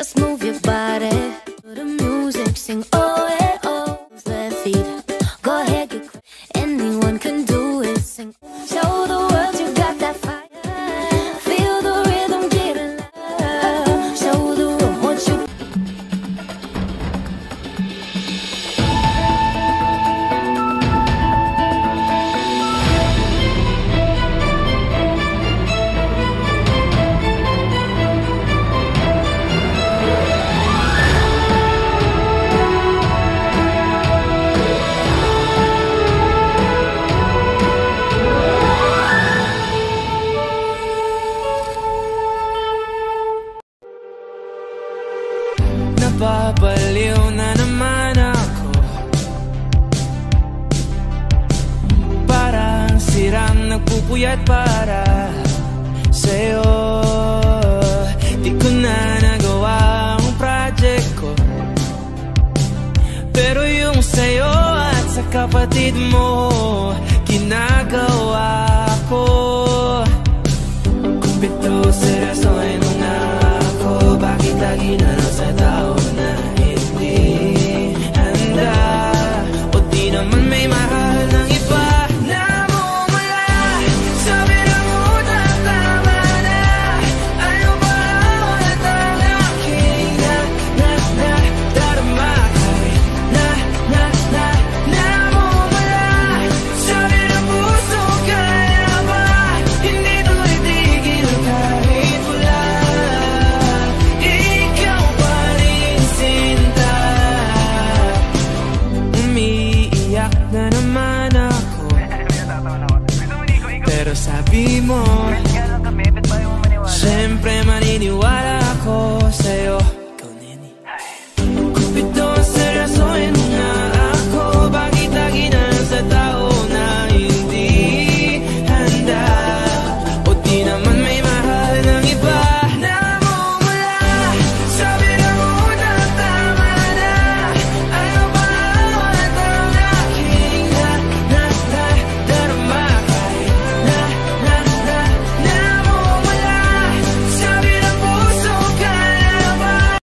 Just move your body to the music, sing oh yeah oh. Left feet, go ahead, get anyone can do it. Sing, show the world you got that fire. Feel the rhythm, get alive. Show the room what you. Napapaliw na naman ako, parang sirang nagpupuyat para sa'yo. Di ko na nagawa ang project ko, pero yung sa'yo at sa kapatid mo ginagawa ko. Kumpito seryoso ay nung ako, bakit lagi na lang sa tao na hindi handa? O di naman may mahal ng iba na mumula. Sabi na muna tama na, ano ba ulit ang aking darama? Kahit na mumula. Sabi na puso, kaya ba hindi to itigil kahit wala? Ikaw pa rin sinta. Umiiyak na naman ako, pero sabi mo siyempre maniniwala ako sa